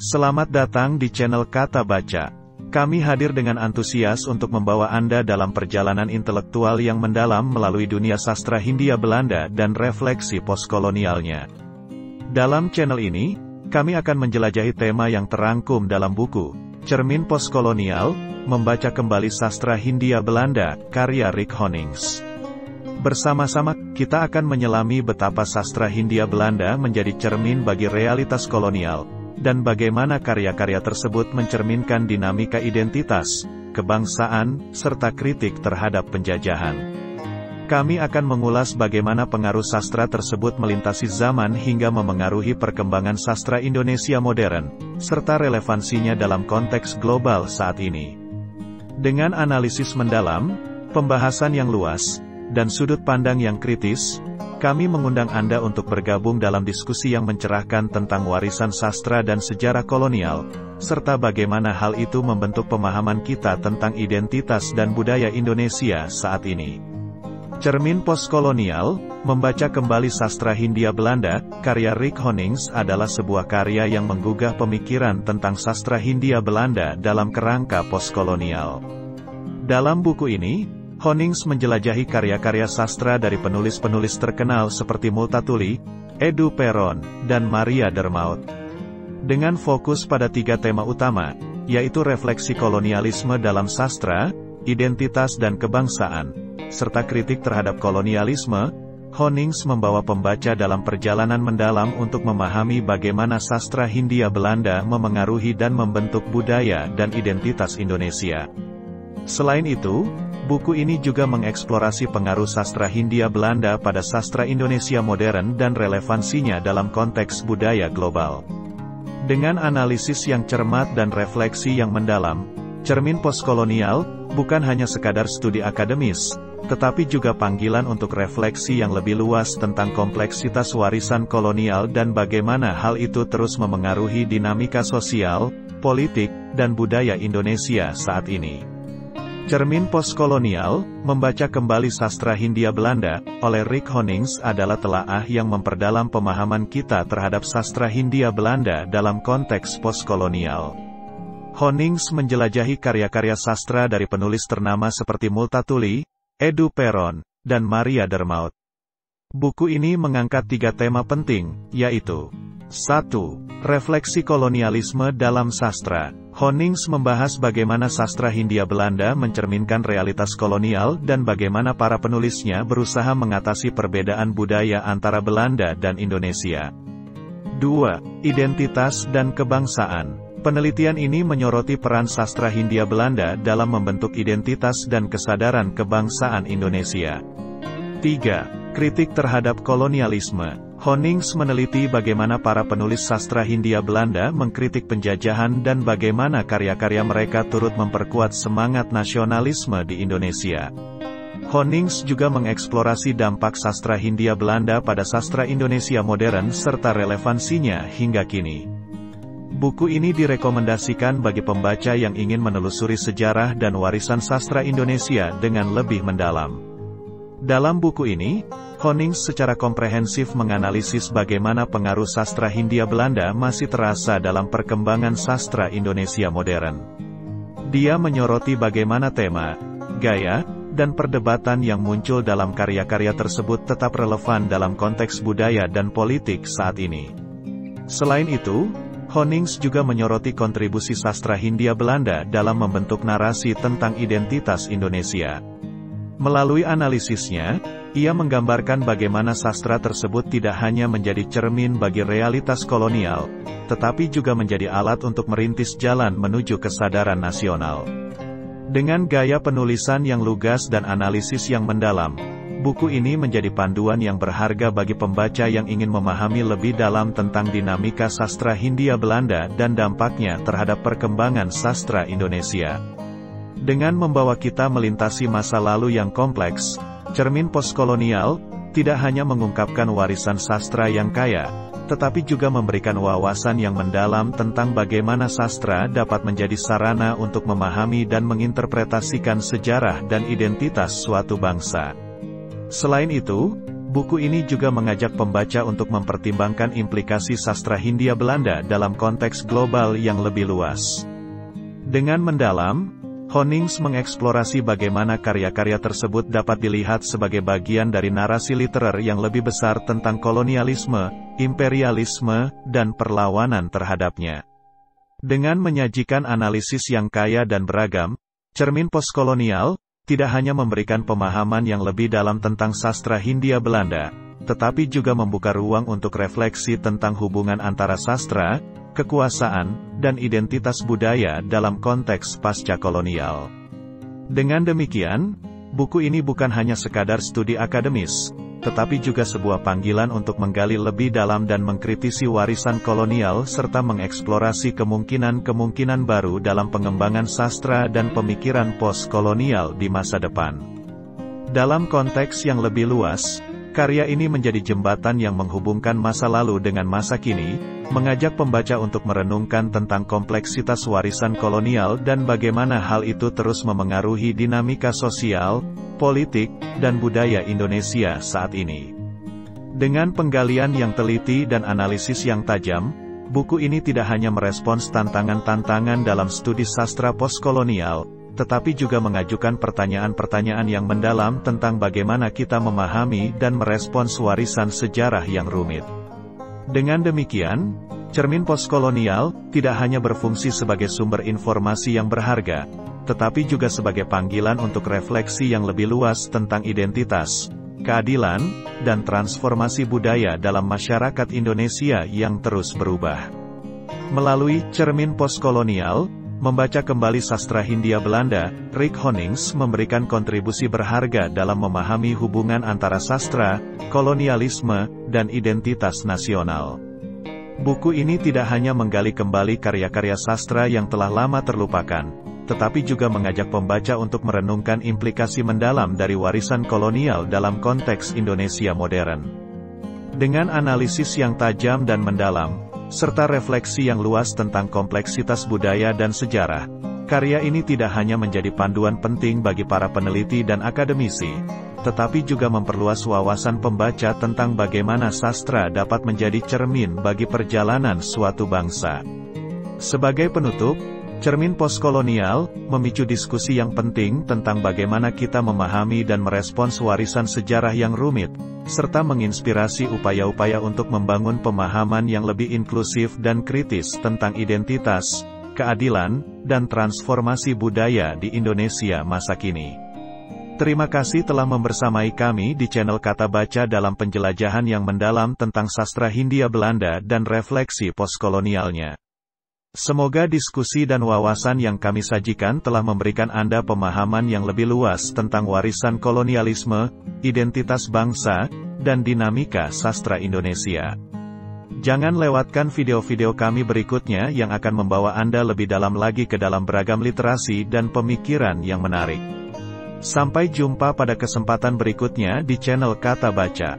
Selamat datang di channel Kata Baca. Kami hadir dengan antusias untuk membawa Anda dalam perjalanan intelektual yang mendalam melalui dunia sastra Hindia Belanda dan refleksi postkolonialnya. Dalam channel ini, kami akan menjelajahi tema yang terangkum dalam buku Cermin Postkolonial, Membaca Kembali Sastra Hindia Belanda, karya Rick Honings. Bersama-sama, kita akan menyelami betapa sastra Hindia Belanda menjadi cermin bagi realitas kolonial, dan bagaimana karya-karya tersebut mencerminkan dinamika identitas, kebangsaan, serta kritik terhadap penjajahan. Kami akan mengulas bagaimana pengaruh sastra tersebut melintasi zaman hingga memengaruhi perkembangan sastra Indonesia modern, serta relevansinya dalam konteks global saat ini. Dengan analisis mendalam, pembahasan yang luas, dan sudut pandang yang kritis, kami mengundang Anda untuk bergabung dalam diskusi yang mencerahkan tentang warisan sastra dan sejarah kolonial, serta bagaimana hal itu membentuk pemahaman kita tentang identitas dan budaya Indonesia saat ini. Cermin Postkolonial, Membaca Kembali Sastra Hindia Belanda, karya Rick Honings adalah sebuah karya yang menggugah pemikiran tentang sastra Hindia Belanda dalam kerangka postkolonial. Dalam buku ini, Honings menjelajahi karya-karya sastra dari penulis-penulis terkenal seperti Multatuli, Edu Peron, dan Maria Dermaut. Dengan fokus pada 3 tema utama, yaitu refleksi kolonialisme dalam sastra, identitas dan kebangsaan, serta kritik terhadap kolonialisme, Honings membawa pembaca dalam perjalanan mendalam untuk memahami bagaimana sastra Hindia Belanda memengaruhi dan membentuk budaya dan identitas Indonesia. Selain itu, buku ini juga mengeksplorasi pengaruh sastra Hindia Belanda pada sastra Indonesia modern dan relevansinya dalam konteks budaya global. Dengan analisis yang cermat dan refleksi yang mendalam, Cermin Postkolonial bukan hanya sekadar studi akademis, tetapi juga panggilan untuk refleksi yang lebih luas tentang kompleksitas warisan kolonial dan bagaimana hal itu terus memengaruhi dinamika sosial, politik, dan budaya Indonesia saat ini. Cermin Postkolonial, Membaca Kembali Sastra Hindia Belanda, oleh Rick Honings adalah telaah yang memperdalam pemahaman kita terhadap sastra Hindia Belanda dalam konteks postkolonial. Honings menjelajahi karya-karya sastra dari penulis ternama seperti Multatuli, Edu Peron, dan Maria Dermaut. Buku ini mengangkat 3 tema penting, yaitu 1. Refleksi kolonialisme dalam sastra. Honings membahas bagaimana sastra Hindia Belanda mencerminkan realitas kolonial dan bagaimana para penulisnya berusaha mengatasi perbedaan budaya antara Belanda dan Indonesia. 2. Identitas dan kebangsaan. Penelitian ini menyoroti peran sastra Hindia Belanda dalam membentuk identitas dan kesadaran kebangsaan Indonesia. 3. Kritik terhadap kolonialisme. Honings meneliti bagaimana para penulis sastra Hindia Belanda mengkritik penjajahan dan bagaimana karya-karya mereka turut memperkuat semangat nasionalisme di Indonesia. Honings juga mengeksplorasi dampak sastra Hindia Belanda pada sastra Indonesia modern serta relevansinya hingga kini. Buku ini direkomendasikan bagi pembaca yang ingin menelusuri sejarah dan warisan sastra Indonesia dengan lebih mendalam. Dalam buku ini, Honings secara komprehensif menganalisis bagaimana pengaruh sastra Hindia Belanda masih terasa dalam perkembangan sastra Indonesia modern. Dia menyoroti bagaimana tema, gaya, dan perdebatan yang muncul dalam karya-karya tersebut tetap relevan dalam konteks budaya dan politik saat ini. Selain itu, Honings juga menyoroti kontribusi sastra Hindia Belanda dalam membentuk narasi tentang identitas Indonesia. Melalui analisisnya, ia menggambarkan bagaimana sastra tersebut tidak hanya menjadi cermin bagi realitas kolonial, tetapi juga menjadi alat untuk merintis jalan menuju kesadaran nasional. Dengan gaya penulisan yang lugas dan analisis yang mendalam, buku ini menjadi panduan yang berharga bagi pembaca yang ingin memahami lebih dalam tentang dinamika sastra Hindia Belanda dan dampaknya terhadap perkembangan sastra Indonesia. Dengan membawa kita melintasi masa lalu yang kompleks, Cermin Postkolonial tidak hanya mengungkapkan warisan sastra yang kaya, tetapi juga memberikan wawasan yang mendalam tentang bagaimana sastra dapat menjadi sarana untuk memahami dan menginterpretasikan sejarah dan identitas suatu bangsa. Selain itu, Buku ini juga mengajak pembaca untuk mempertimbangkan implikasi sastra Hindia Belanda dalam konteks global yang lebih luas. Dengan mendalam, Honings mengeksplorasi bagaimana karya-karya tersebut dapat dilihat sebagai bagian dari narasi literer yang lebih besar tentang kolonialisme, imperialisme, dan perlawanan terhadapnya. Dengan menyajikan analisis yang kaya dan beragam, Cermin Postkolonial tidak hanya memberikan pemahaman yang lebih dalam tentang sastra Hindia Belanda, tetapi juga membuka ruang untuk refleksi tentang hubungan antara sastra, kekuasaan, dan identitas budaya dalam konteks pasca-kolonial. Dengan demikian, buku ini bukan hanya sekadar studi akademis, tetapi juga sebuah panggilan untuk menggali lebih dalam dan mengkritisi warisan kolonial serta mengeksplorasi kemungkinan-kemungkinan baru dalam pengembangan sastra dan pemikiran post-kolonial di masa depan. Dalam konteks yang lebih luas, karya ini menjadi jembatan yang menghubungkan masa lalu dengan masa kini, mengajak pembaca untuk merenungkan tentang kompleksitas warisan kolonial dan bagaimana hal itu terus memengaruhi dinamika sosial, politik, dan budaya Indonesia saat ini. Dengan penggalian yang teliti dan analisis yang tajam, buku ini tidak hanya merespons tantangan-tantangan dalam studi sastra postkolonial, tetapi juga mengajukan pertanyaan-pertanyaan yang mendalam tentang bagaimana kita memahami dan merespons warisan sejarah yang rumit. Dengan demikian, Cermin Postkolonial tidak hanya berfungsi sebagai sumber informasi yang berharga, tetapi juga sebagai panggilan untuk refleksi yang lebih luas tentang identitas, keadilan, dan transformasi budaya dalam masyarakat Indonesia yang terus berubah. Melalui Cermin Postkolonial, membaca kembali sastra Hindia Belanda, Rick Honings memberikan kontribusi berharga dalam memahami hubungan antara sastra, kolonialisme, dan identitas nasional. Buku ini tidak hanya menggali kembali karya-karya sastra yang telah lama terlupakan, tetapi juga mengajak pembaca untuk merenungkan implikasi mendalam dari warisan kolonial dalam konteks Indonesia modern. Dengan analisis yang tajam dan mendalam, serta refleksi yang luas tentang kompleksitas budaya dan sejarah, karya ini tidak hanya menjadi panduan penting bagi para peneliti dan akademisi, tetapi juga memperluas wawasan pembaca tentang bagaimana sastra dapat menjadi cermin bagi perjalanan suatu bangsa. Sebagai penutup, Cermin Postkolonial memicu diskusi yang penting tentang bagaimana kita memahami dan merespons warisan sejarah yang rumit, serta menginspirasi upaya-upaya untuk membangun pemahaman yang lebih inklusif dan kritis tentang identitas, keadilan, dan transformasi budaya di Indonesia masa kini. Terima kasih telah membersamai kami di channel Kata Baca dalam penjelajahan yang mendalam tentang sastra Hindia Belanda dan refleksi postkolonialnya. Semoga diskusi dan wawasan yang kami sajikan telah memberikan Anda pemahaman yang lebih luas tentang warisan kolonialisme, identitas bangsa, dan dinamika sastra Indonesia. Jangan lewatkan video-video kami berikutnya yang akan membawa Anda lebih dalam lagi ke dalam beragam literasi dan pemikiran yang menarik. Sampai jumpa pada kesempatan berikutnya di channel Kata Baca.